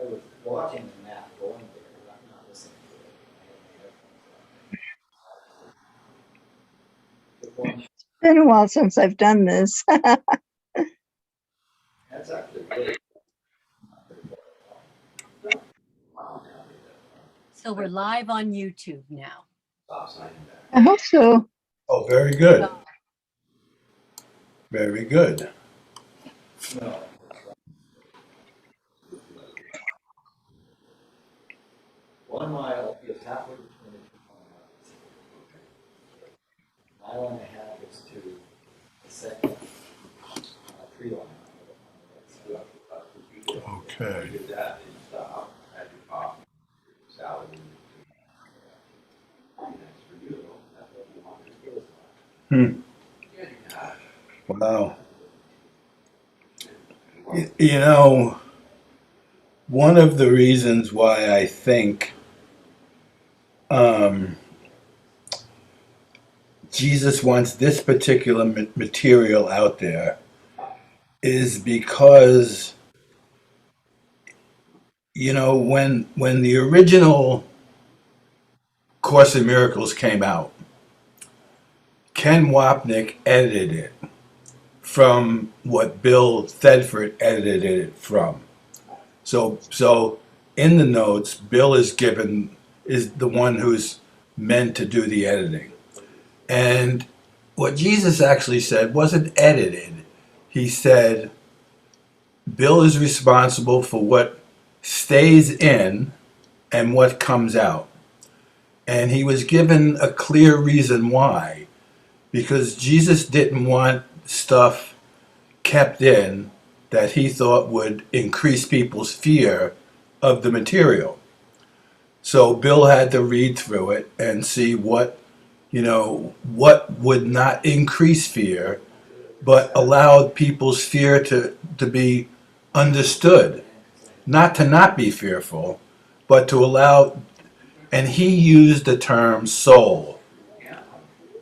I was watching the map going there, but I'm not listening to it. I had my headphones on. It's been a while since I've done this. That's actually good. So we're live on YouTube now. I hope so. Oh, very good. Very good. No. 1 mile is halfway between the 2 miles. 1.5 miles is to the second tree line. Okay. Wow. You know, one of the reasons why I think Jesus wants this particular material out there is because, you know, when the original Course in Miracles came out, Ken Wapnick edited it from what Bill Thetford edited it from. So in the notes, Bill is the one who's meant to do the editing. And what Jesus actually said wasn't edited. He said, Bill is responsible for what stays in and what comes out. And he was given a clear reason why. Because Jesus didn't want stuff kept in that he thought would increase people's fear of the material. So Bill had to read through it and see what would not increase fear, but allowed people's fear to be understood. Not to not be fearful, but to allow, and he used the term soul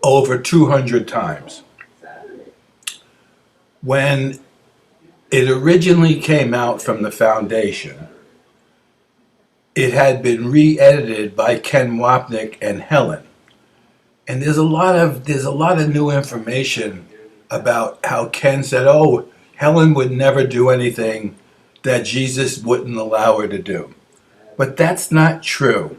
over 200 times. When it originally came out from the foundation, it had been re-edited by Ken Wapnick and Helen. And there's a lot of new information about how Ken said, oh, Helen would never do anything that Jesus wouldn't allow her to do. But that's not true.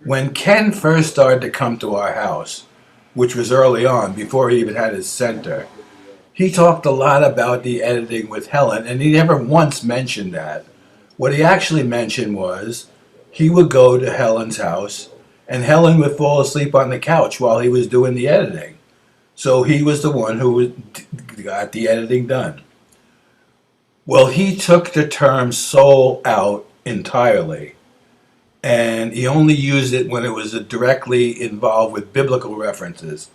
When Ken first started to come to our house, which was early on, before he even had his center, he talked a lot about the editing with Helen, and he never once mentioned that. What he actually mentioned was he would go to Helen's house, and Helen would fall asleep on the couch while he was doing the editing. So he was the one who got the editing done. Well, he took the term soul out entirely, and he only used it when it was directly involved with biblical references.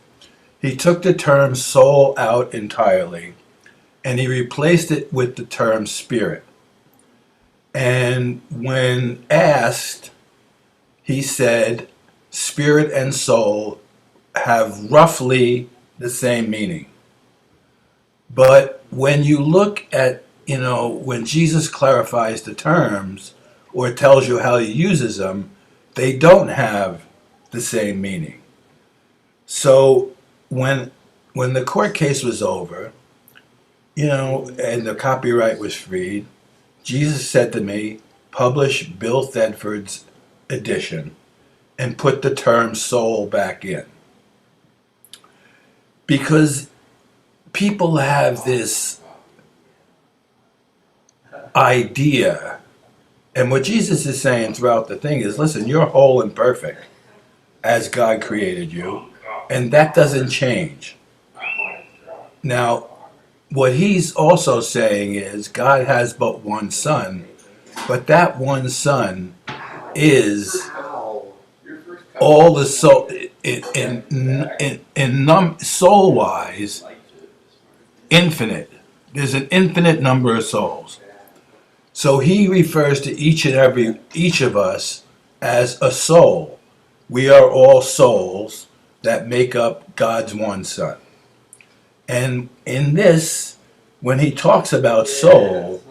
He took the term soul out entirely, and he replaced it with the term spirit. And when asked, he said spirit and soul have roughly the same meaning. But when you look at, when Jesus clarifies the terms or tells you how he uses them, they don't have the same meaning. So when the court case was over, and the copyright was freed, Jesus said to me, publish Bill Thetford's edition and put the term soul back in. Because people have this idea, and what Jesus is saying throughout the thing is, listen, you're whole and perfect as God created you, and that doesn't change. Now, what he's also saying is God has but one son, but that one son is all the soul in soul wise infinite. There's an infinite number of souls. So he refers to each of us as a soul. We are all souls that make up God's one son. And in this, when he talks about soul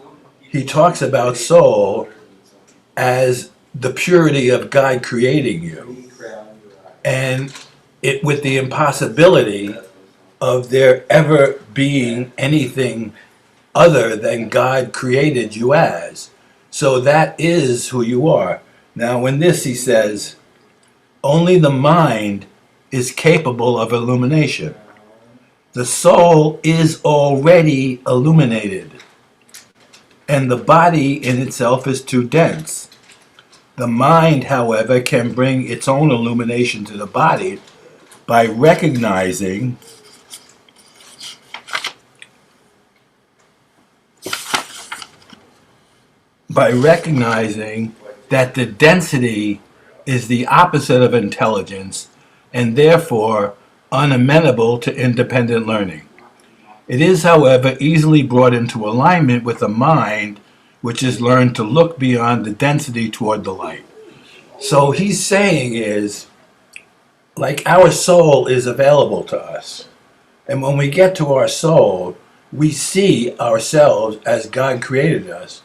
as the purity of God creating you, and it with the impossibility of there ever being anything other than God created you as. So that is who you are. Now, in this, he says, only the mind is capable of illumination. The soul is already illuminated, and the body in itself is too dense. The mind, however, can bring its own illumination to the body by recognizing that the density is the opposite of intelligence and therefore unamenable to independent learning. It is, however, easily brought into alignment with a mind which has learned to look beyond the density toward the light. So he's saying is, like, our soul is available to us. And when we get to our soul, we see ourselves as God created us.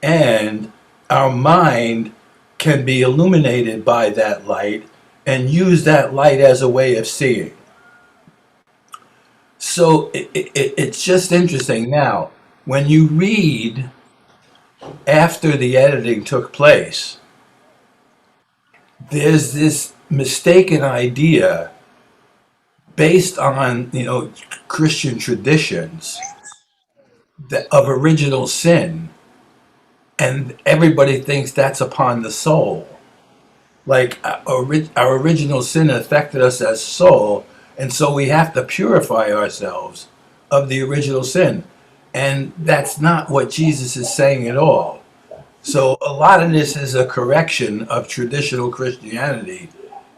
And our mind can be illuminated by that light and use that light as a way of seeing. So it's just interesting. Now, when you read after the editing took place, there's this mistaken idea based on, Christian traditions of original sin, and everybody thinks that's upon the soul. Like our original sin affected us as soul, and so we have to purify ourselves of the original sin. And that's not what Jesus is saying at all. So a lot of this is a correction of traditional Christianity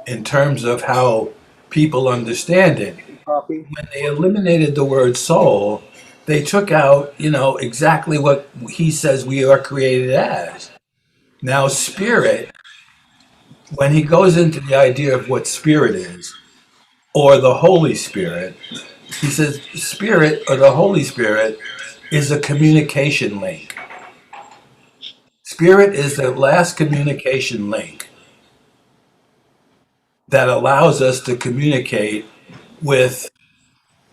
in terms of how people understand it. When they eliminated the word soul, they took out, exactly what he says we are created as. Now, spirit, when he goes into the idea of what spirit is, or the Holy Spirit, he says spirit or the Holy Spirit is a communication link. Spirit is the last communication link that allows us to communicate with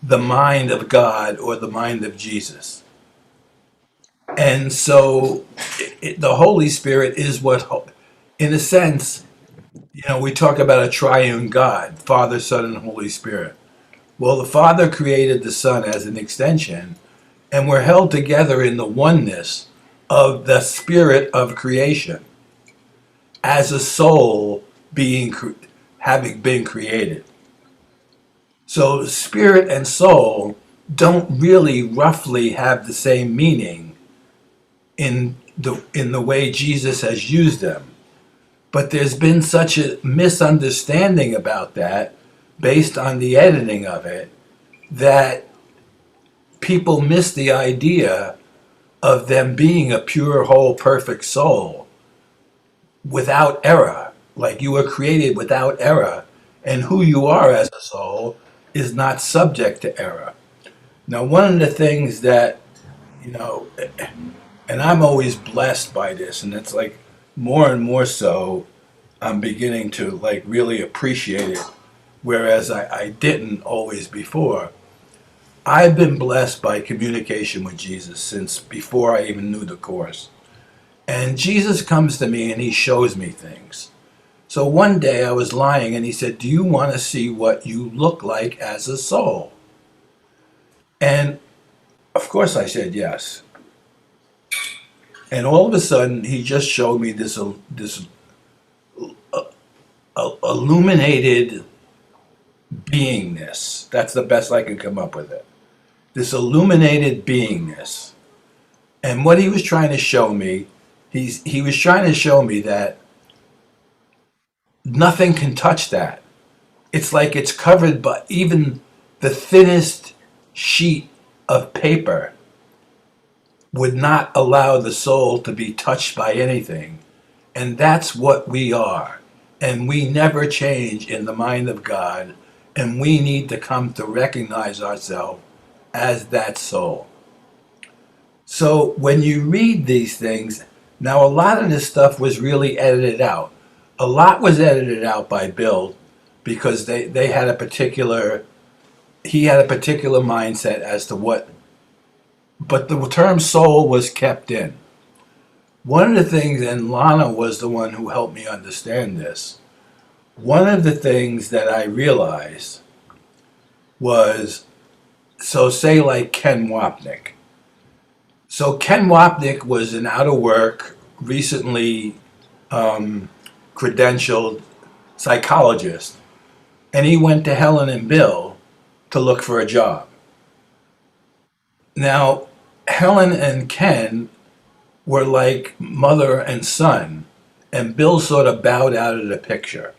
the mind of God or the mind of Jesus. And so the Holy Spirit is what, in a sense, we talk about a triune God, Father, Son, and Holy Spirit. Well, the Father created the Son as an extension, and we're held together in the oneness of the spirit of creation as a soul having been created. So spirit and soul don't really roughly have the same meaning in the way Jesus has used them. But there's been such a misunderstanding about that based on the editing of it that people miss the idea of them being a pure, whole, perfect soul without error. Like, you were created without error, and who you are as a soul is not subject to error. Now, one of the things that, and I'm always blessed by this, and it's like more and more so, I'm beginning to like really appreciate it, whereas I didn't always before. I've been blessed by communication with Jesus since before I even knew the course. And Jesus comes to me and he shows me things. So one day I was lying and he said, "Do you want to see what you look like as a soul?" And of course I said yes. And all of a sudden he just showed me this illuminated beingness. That's the best I can come up with it. This illuminated beingness. And what he was trying to show me, he was trying to show me that nothing can touch that. It's like it's covered by even the thinnest sheet of paper would not allow the soul to be touched by anything. And that's what we are. And we never change in the mind of God. And we need to come to recognize ourselves as that soul. So when you read these things, Now, a lot of this stuff was really edited out. A lot was edited out by Bill because they had a particular, he had a particular mindset as to what, but the term soul was kept in. One of the things, and Lana was the one who helped me understand this, one of the things that I realized was, so say like Ken Wapnick. So Ken Wapnick was an out of work, recently credentialed psychologist, and he went to Helen and Bill to look for a job. Now, Helen and Ken were like mother and son, and Bill sort of bowed out of the picture.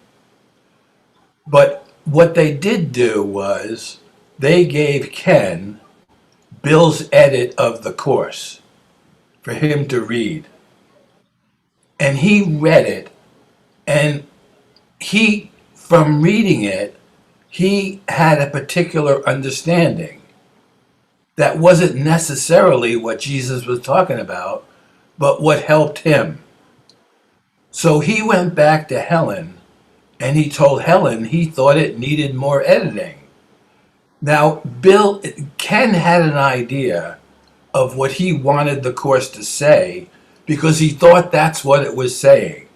But what they did do was they gave Ken Bill's edit of the course for him to read. And he read it, and he, from reading it, he had a particular understanding that wasn't necessarily what Jesus was talking about, but what helped him. So he went back to Helen, and he told Helen he thought it needed more editing. Now, Ken had an idea of what he wanted the course to say because he thought that's what it was saying.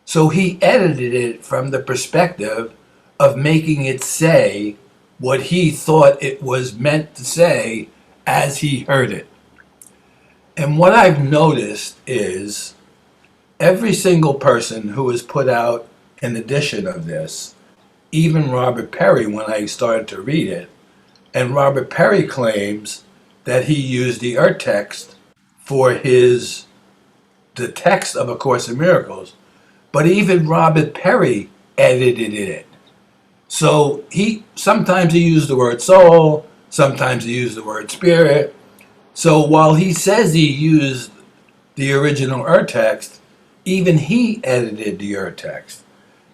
So he edited it from the perspective of making it say what he thought it was meant to say as he heard it. And what I've noticed is every single person who has put out an edition of this, even Robert Perry, when I started to read it, and Robert Perry claims that he used the text for the text of A Course in Miracles, but even Robert Perry edited it. So sometimes he used the word soul, sometimes he used the word spirit. So while he says he used the original text, even he edited the text.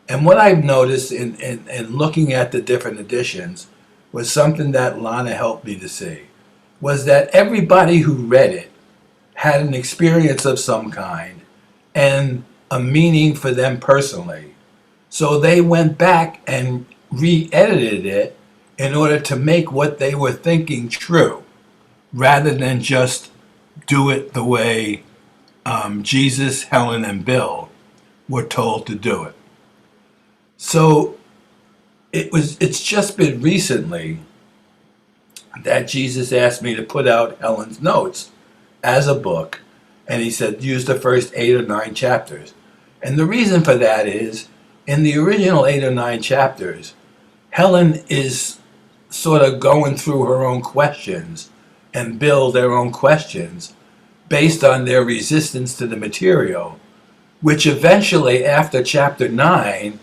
And what I've noticed in looking at the different editions was something that Lana helped me to see, was that everybody who read it had an experience of some kind and a meaning for them personally. So they went back and re-edited it in order to make what they were thinking true, rather than just do it the way Jesus, Helen, and Bill were told to do it. So it's just been recently that Jesus asked me to put out Helen's notes as a book, and he said use the first 8 or 9 chapters. And the reason for that is, in the original 8 or 9 chapters, Helen is sort of going through her own questions and Bill their own questions based on their resistance to the material, which eventually, after chapter 9,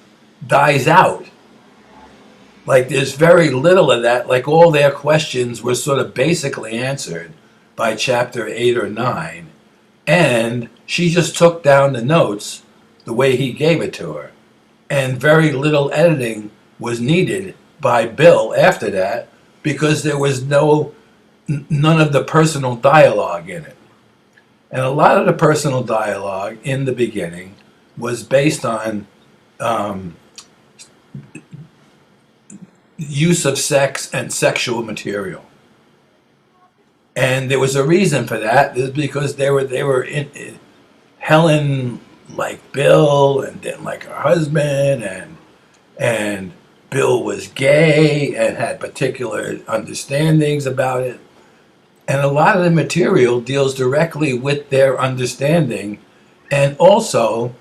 dies out. Like there's very little of that. Like all their questions were sort of basically answered by chapter 8 or 9. And she just took down the notes the way he gave it to her. And very little editing was needed by Bill after that because there was none of the personal dialogue in it. And a lot of the personal dialogue in the beginning was based on use of sex and sexual material. And there was a reason for that, is because they were in Helen liked Bill and didn't like her husband, and Bill was gay and had particular understandings about it. And a lot of the material deals directly with their understanding and also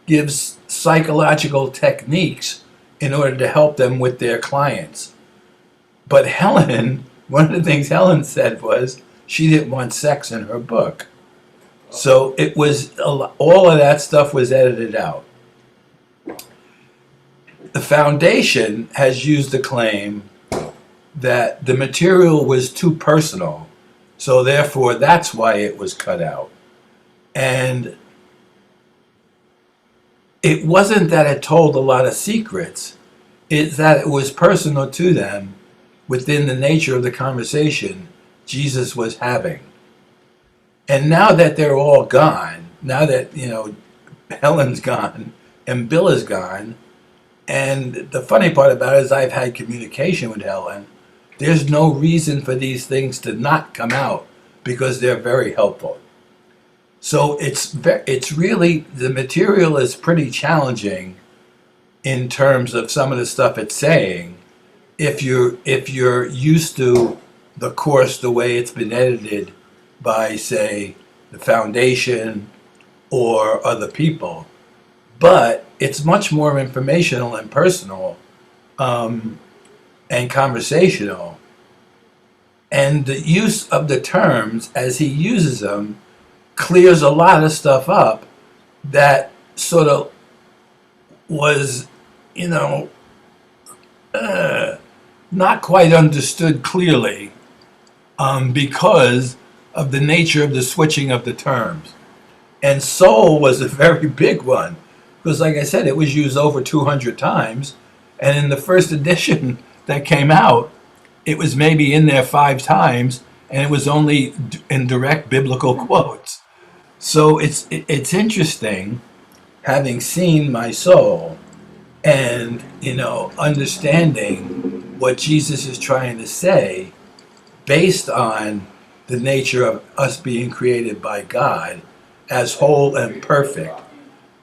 gives psychological techniques in order to help them with their clients. But Helen, one of the things Helen said was she didn't want sex in her book. So it was all of that stuff was edited out. The foundation has used the claim that the material was too personal, so therefore that's why it was cut out. And it wasn't that it told a lot of secrets, it's that it was personal to them within the nature of the conversation Jesus was having. And now that they're all gone, now that, Helen's gone and Bill is gone. And the funny part about it is I've had communication with Helen. There's no reason for these things to not come out because they're very helpful. So it's really, the material is pretty challenging in terms of some of the stuff it's saying. If you're used to the course the way it's been edited by, say, the foundation or other people, but it's much more informational and personal, and conversational. And the use of the terms as he uses them clears a lot of stuff up that sort of was, not quite understood clearly, because of the nature of the switching of the terms. And soul was a very big one, because like I said, it was used over 200 times, and in the first edition that came out, it was maybe in there 5 times, and it was only in direct biblical quotes. So it's interesting, having seen my soul and, understanding what Jesus is trying to say based on the nature of us being created by God as whole and perfect.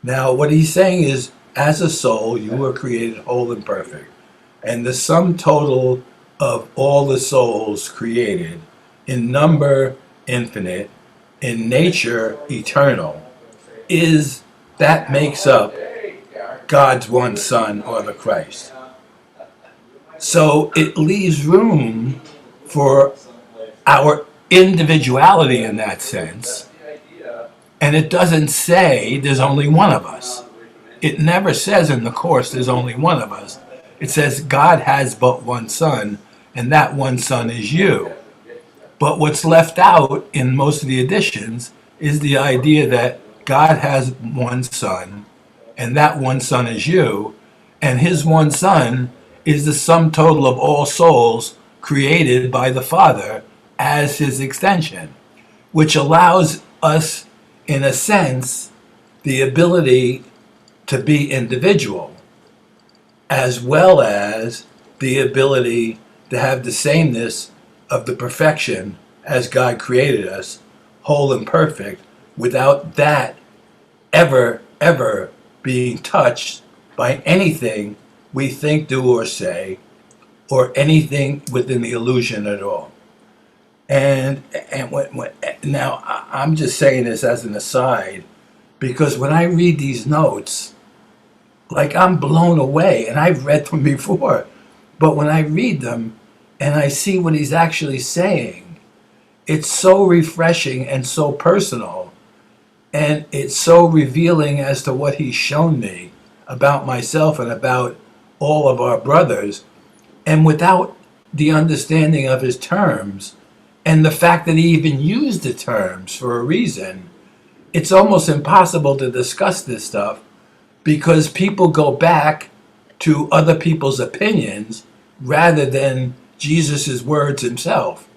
Now, what he's saying is, as a soul, you were created whole and perfect. And the sum total of all the souls created, in number infinite, in nature eternal, that makes up God's one Son, or the Christ. So it leaves room for our individuality in that sense. And it doesn't say there's only one of us. It never says in the Course there's only one of us. It says God has but one Son, and that one Son is you. But what's left out in most of the editions is the idea that God has one Son, and that one Son is you, and his one Son is the sum total of all souls created by the Father as his extension, which allows us, in a sense, the ability to be individual, as well as the ability to have the sameness of the perfection as God created us, whole and perfect, without that ever being touched by anything we think, do, or say, or anything within the illusion at all. And now I'm just saying this as an aside, because when I read these notes, like, I'm blown away, and I've read them before, but when I read them and I see what he's actually saying, it's so refreshing and so personal, and it's so revealing as to what he's shown me about myself and about all of our brothers. And without the understanding of his terms, and the fact that he even used the terms for a reason, it's almost impossible to discuss this stuff, because people go back to other people's opinions rather than Jesus' words himself.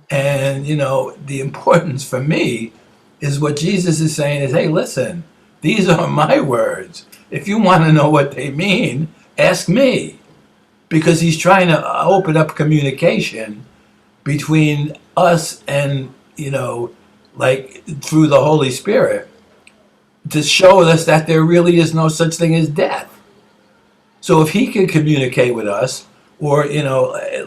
And, the importance for me is what Jesus is saying is, hey, listen, these are my words. If you want to know what they mean, ask me. Because he's trying to open up communication between us and, through the Holy Spirit, to show us that there really is no such thing as death. So if he can communicate with us, or,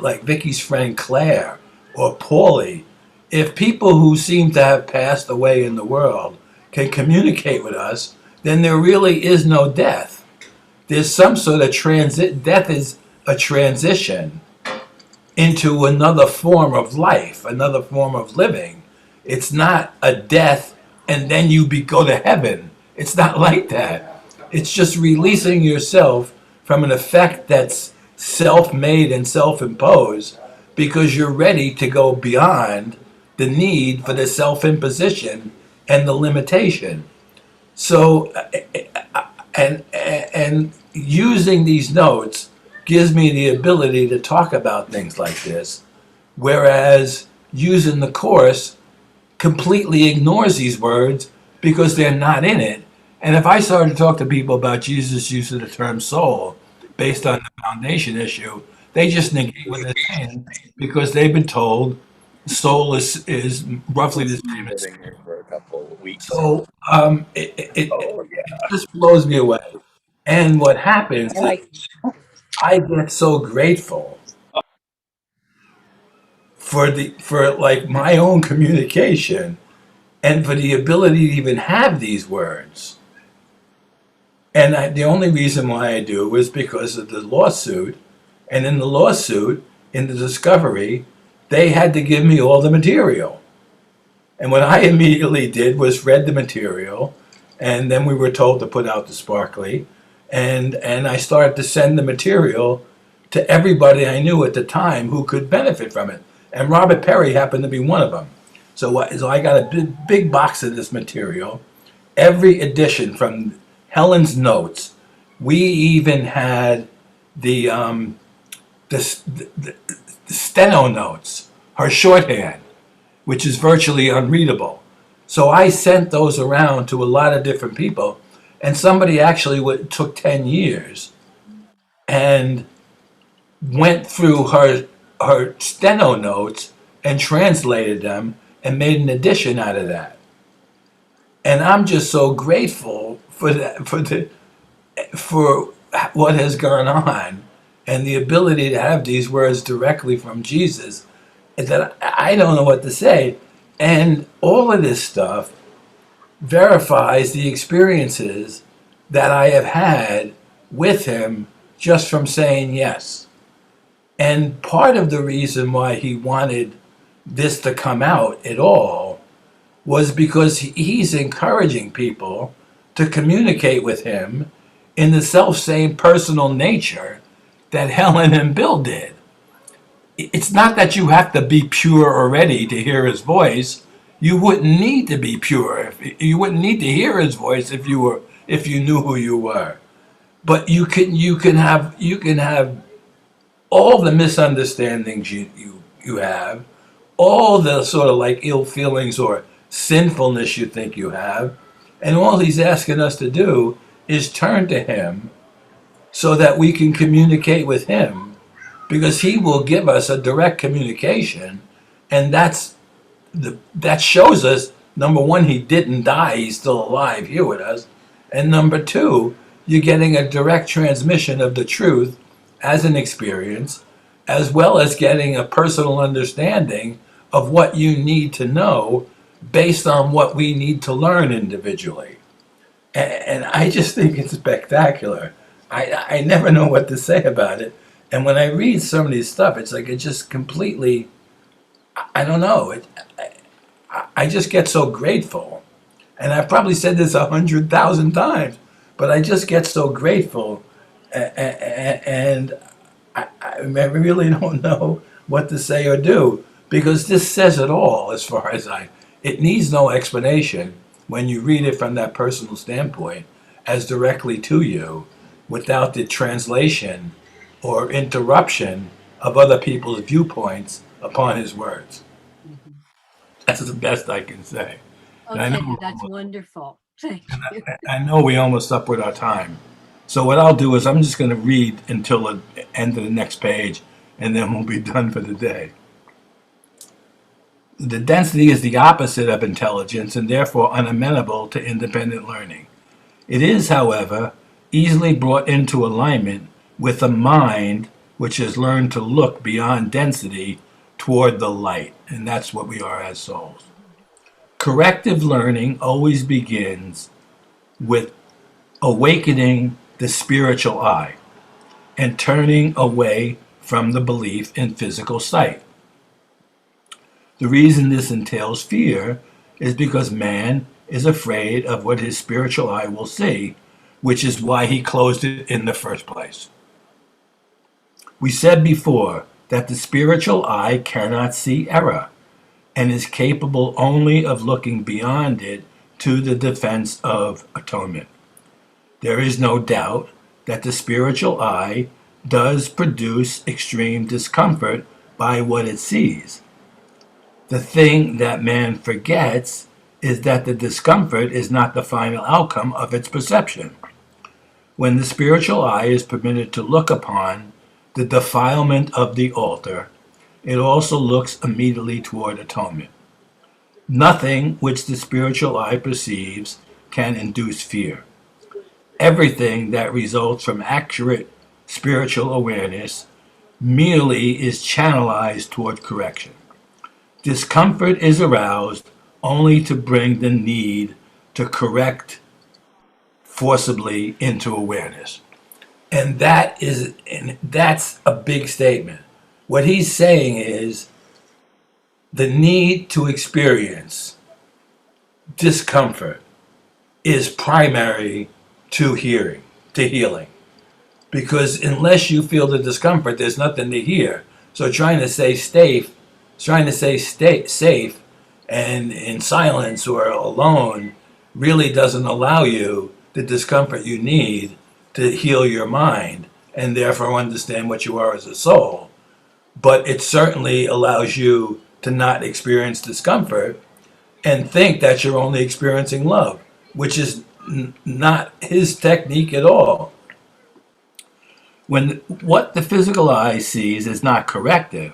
like Vicky's friend Claire, or Paulie, if people who seem to have passed away in the world can communicate with us, then there really is no death. There's some sort of transit. Death is a transition into another form of life, another form of living. It's not a death and then you go to heaven. It's not like that. It's just releasing yourself from an effect that's self-made and self-imposed, because you're ready to go beyond the need for the self-imposition and the limitation. So, and using these notes gives me the ability to talk about things like this, whereas using the Course completely ignores these words because they're not in it. And if I started to talk to people about Jesus' use of the term soul based on the foundation issue, they just negate what they're saying because they've been told soul is roughly the same as. Living here for a couple of weeks. So it Oh yeah. just blows me away. And what happens All is right. I get so grateful for like my own communication and for the ability to even have these words. And the only reason why I do is because of the lawsuit. And in the lawsuit, in the discovery, they had to give me all the material. And what I immediately did was read the material, and then we were told to put out the sparkly, and I started to send the material to everybody I knew at the time who could benefit from it. And Robert Perry happened to be one of them. So I got a big box of this material, every edition from Helen's notes. We even had the steno notes, her shorthand, which is virtually unreadable. So I sent those around to a lot of different people, and somebody actually took 10 years and went through her steno notes and translated them and made an edition out of that. And I'm just so grateful for that, for what has gone on and the ability to have these words directly from Jesus, that I don't know what to say. And all of this stuff verifies the experiences that I have had with him just from saying yes. And part of the reason why he wanted this to come out at all was because he's encouraging people to communicate with him in the self-same personal nature that Helen and Bill did. It's not that you have to be pure already to hear his voice. You wouldn't need to be pure. You wouldn't need to hear his voice if you knew who you were. But you can have all the misunderstandings you have, all the sort of like ill feelings or sinfulness you think you have, and all he's asking us to do is turn to him so that we can communicate with him, because he will give us a direct communication, and that shows us, number one, he didn't die, he's still alive here with us, and number two, you're getting a direct transmission of the truth as an experience, as well as getting a personal understanding of what you need to know based on what we need to learn individually. And I just think it's spectacular. I never know what to say about it. And when I read some of these stuff, it's like it just completely, I don't know. I just get so grateful. And I've probably said this 100,000 times, but I just get so grateful. And I really don't know what to say or do, because this says it all as far as it needs no explanation when you read it from that personal standpoint as directly to you without the translation or interruption of other people's viewpoints upon his words. That's the best I can say. And I know Okay, that's wonderful. Thank you. I know we almost up with our time. So what I'll do is I'm just going to read until the end of the next page, and then we'll be done for the day. The density is the opposite of intelligence and therefore unamenable to independent learning. It is, however, easily brought into alignment with a mind which has learned to look beyond density toward the light, and that's what we are as souls. Corrective learning always begins with awakening the spiritual eye and turning away from the belief in physical sight. The reason this entails fear is because man is afraid of what his spiritual eye will see, which is why he closed it in the first place. We said before that the spiritual eye cannot see error and is capable only of looking beyond it to the defense of atonement. There is no doubt that the spiritual eye does produce extreme discomfort by what it sees. The thing that man forgets is that the discomfort is not the final outcome of its perception. When the spiritual eye is permitted to look upon the defilement of the altar, it also looks immediately toward atonement. Nothing which the spiritual eye perceives can induce fear. Everything that results from accurate spiritual awareness merely is channelized toward correction. Discomfort is aroused only to bring the need to correct forcibly into awareness. And that's a big statement. What he's saying is the need to experience discomfort is primary to healing. Because unless you feel the discomfort, there's nothing to hear. So trying to stay safe and in silence or alone really doesn't allow you the discomfort you need to heal your mind and therefore understand what you are as a soul. But it certainly allows you to not experience discomfort and think that you're only experiencing love, which is not his technique at all. When what the physical eye sees is not corrective,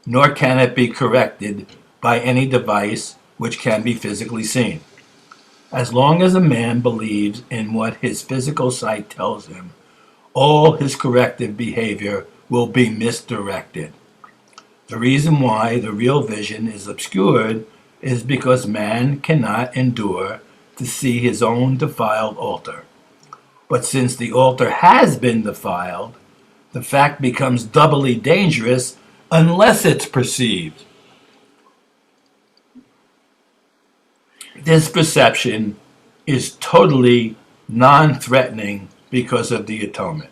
nor can it be corrected by any device which can be physically seen. As long as a man believes in what his physical sight tells him, all his corrective behavior will be misdirected. The reason why the real vision is obscured is because man cannot endure to see his own defiled altar. But since the altar has been defiled, the fact becomes doubly dangerous unless it's perceived. This perception is totally non-threatening because of the atonement.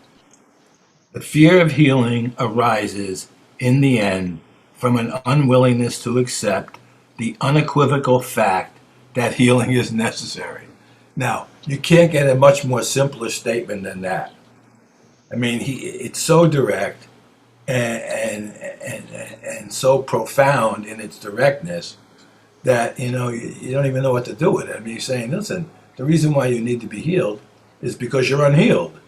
The fear of healing arises in the end from an unwillingness to accept the unequivocal fact that healing is necessary. Now, you can't get a much more simpler statement than that. I mean, it's so direct and so profound in its directness that you don't even know what to do with it. I mean, he's saying, listen, the reason why you need to be healed is because you're unhealed,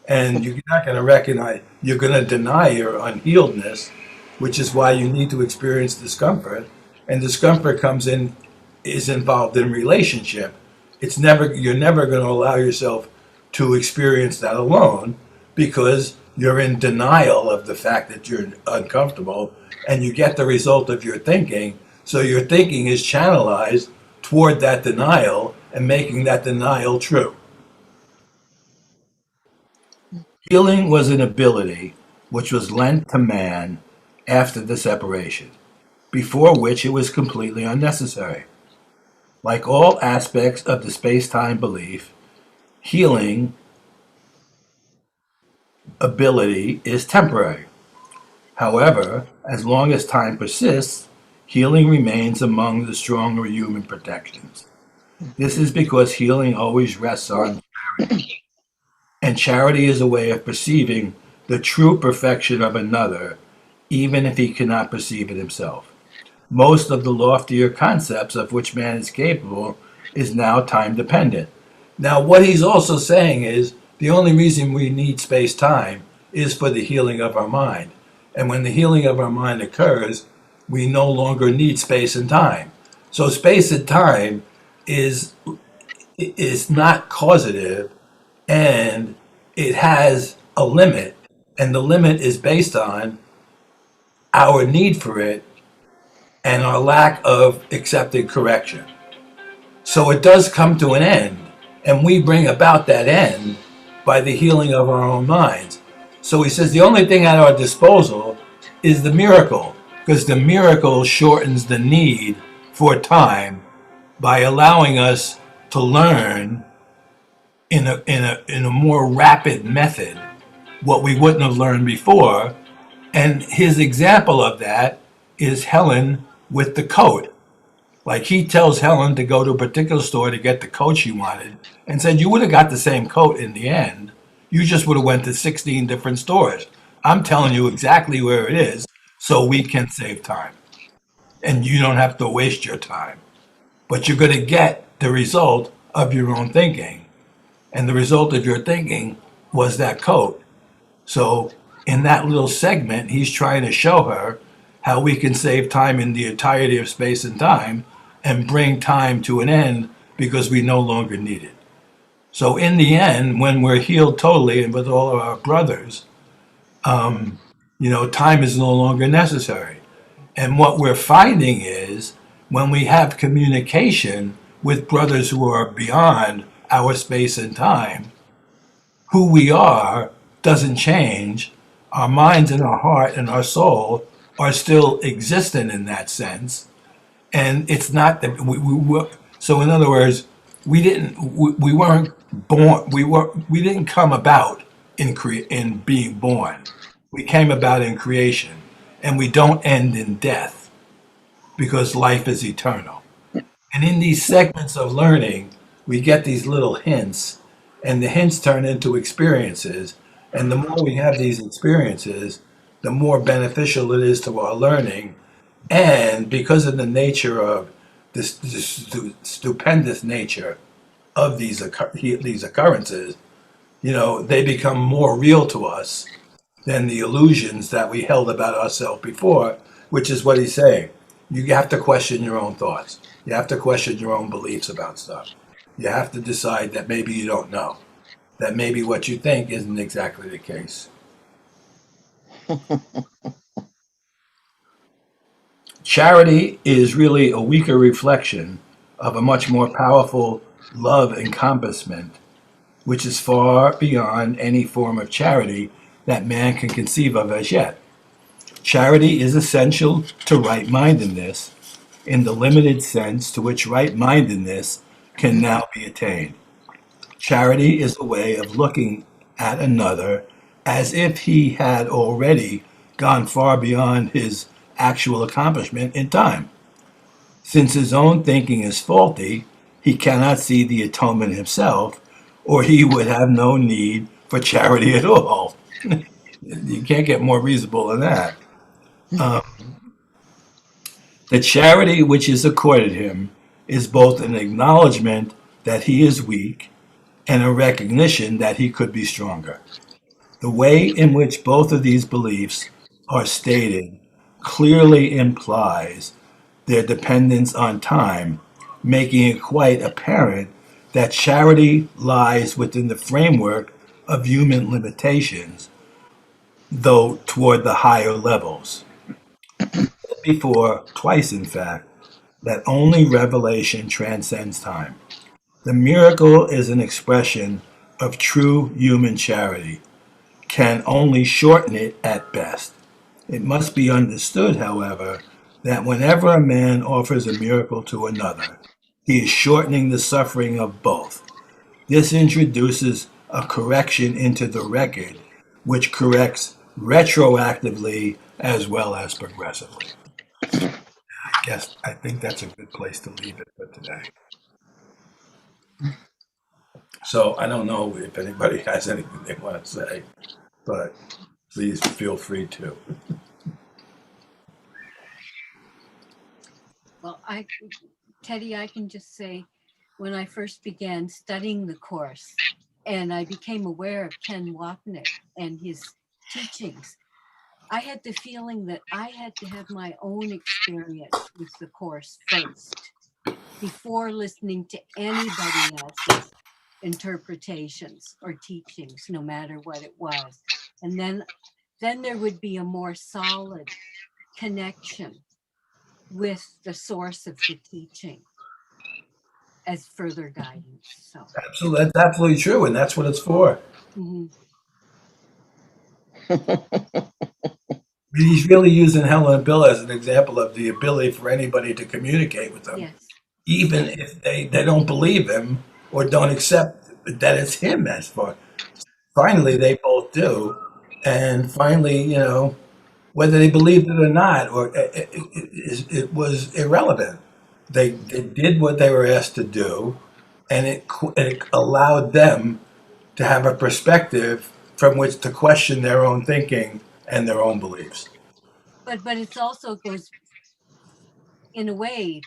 and you're not going to recognize, you're going to deny your unhealedness, which is why you need to experience discomfort. And discomfort is involved in relationship. You're never going to allow yourself to experience that alone because you're in denial of the fact that you're uncomfortable, and you get the result of your thinking. So your thinking is channelized toward that denial and making that denial true. Healing was an ability which was lent to man after the separation, before which it was completely unnecessary. Like all aspects of the space-time belief, healing ability is temporary. However, as long as time persists, healing remains among the stronger human protections. This is because healing always rests on charity, and charity is a way of perceiving the true perfection of another, even if he cannot perceive it himself. Most of the loftier concepts of which man is capable is now time dependent. Now, what he's also saying is the only reason we need space-time is for the healing of our mind. And when the healing of our mind occurs, we no longer need space and time. So space and time is not causative, and it has a limit, and the limit is based on our need for it and our lack of accepted correction. So it does come to an end, and we bring about that end by the healing of our own minds. So he says the only thing at our disposal is the miracle, because the miracle shortens the need for time by allowing us to learn in a more rapid method what we wouldn't have learned before. And his example of that is Helen with the coat. Like, he tells Helen to go to a particular store to get the coat she wanted, and said you would have got the same coat in the end. You just would have went to 16 different stores. I'm telling you exactly where it is so we can save time. And you don't have to waste your time. but you're going to get the result of your own thinking. And the result of your thinking was that coat. So in that little segment, he's trying to show her how we can save time in the entirety of space and time and bring time to an end because we no longer need it. So in the end, when we're healed totally and with all of our brothers, time is no longer necessary. And what we're finding is when we have communication with brothers who are beyond our space and time, who we are doesn't change. Our minds and our heart and our soul are still existent in that sense. And it's not that we were, so in other words, we weren't born, we didn't come about in being born. We came about in creation, and we don't end in death because life is eternal. And in these segments of learning, we get these little hints, and the hints turn into experiences. And the more we have these experiences, the more beneficial it is to our learning. And because of the nature of this stupendous nature of these occurrences, they become more real to us than the illusions that we held about ourselves before, which is what he's saying. You have to question your own thoughts. You have to question your own beliefs about stuff. You have to decide that maybe you don't know, that maybe what you think isn't exactly the case. Charity is really a weaker reflection of a much more powerful love encompassment, which is far beyond any form of charity that man can conceive of as yet. Charity is essential to right-mindedness in the limited sense to which right-mindedness can now be attained. Charity is a way of looking at another as if he had already gone far beyond his actual accomplishment in time. Since his own thinking is faulty, he cannot see the atonement himself, or he would have no need for charity at all. You can't get more reasonable than that. The charity which is accorded him is both an acknowledgement that he is weak and a recognition that he could be stronger. The way in which both of these beliefs are stated clearly implies their dependence on time, making it quite apparent that charity lies within the framework of human limitations, though toward the higher levels. Before, twice in fact, that only revelation transcends time. The miracle is an expression of true human charity, can only shorten it at best. It must be understood, however, that whenever a man offers a miracle to another, he is shortening the suffering of both. This introduces a correction into the record, which corrects retroactively as well as progressively. I think that's a good place to leave it for today. So I don't know if anybody has anything they want to say, but please feel free to. Well, Teddy, I can just say, when I first began studying the course and I became aware of Ken Wapnick and his teachings, I had the feeling that I had to have my own experience with the course first before listening to anybody else's interpretations or teachings, no matter what it was. And then there would be a more solid connection with the source of the teaching as further guidance. So Absolutely, that's absolutely true, and that's what it's for. mhm. He's really using Helen and Bill as an example of the ability for anybody to communicate with them, Yes. even if they don't believe him or don't accept that it's him as far. Finally, they both do. And finally, whether they believed it or not, or it was irrelevant. They did what they were asked to do, and it allowed them to have a perspective from which to question their own thinking and their own beliefs. But it's also goes, in a way,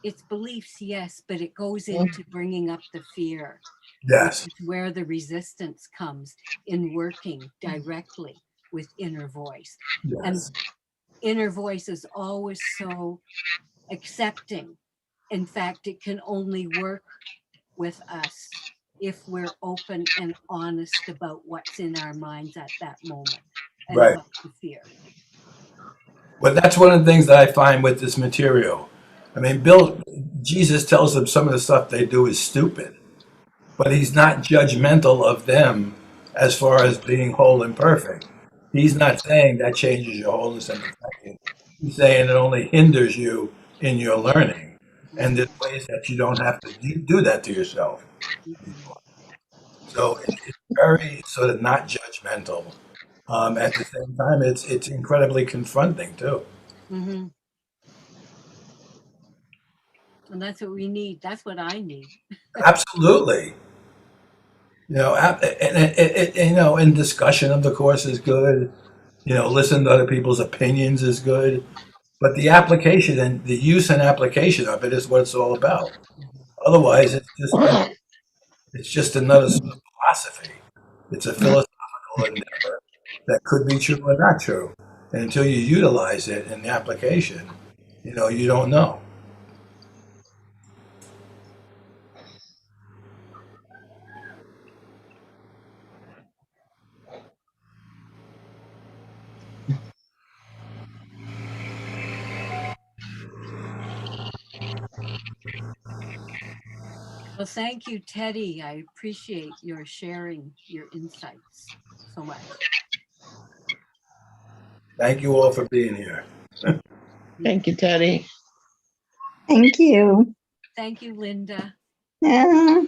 it's beliefs, yes, but it goes into bringing up the fear, Yes. which is where the resistance comes in working directly with inner voice. And Yes. inner voice is always so accepting. In fact, it can only work with us if we're open and honest about what's in our minds at that moment and Right. about the fear. Well, that's one of the things that I find with this material. I mean, Jesus tells them some of the stuff they do is stupid, but he's not judgmental of them as far as being whole and perfect. He's not saying that changes your wholeness and perfection. He's saying it only hinders you in your learning. And there's ways that you don't have to do that to yourself. So it's very sort of not judgmental. At the same time, it's incredibly confronting too. Mm-hmm. And that's what we need. That's what I need. Absolutely. And, and discussion of the course is good. Listen to other people's opinions is good. But the application and the use and application of it is what it's all about. Otherwise, it's just another sort of philosophy. It's a philosophical endeavor that could be true or not true. And until you utilize it in the application, you don't know. Well, thank you, Teddy. I appreciate your sharing your insights so much. Thank you all for being here. Thank you, Teddy. Thank you. Thank you, Linda. Yeah.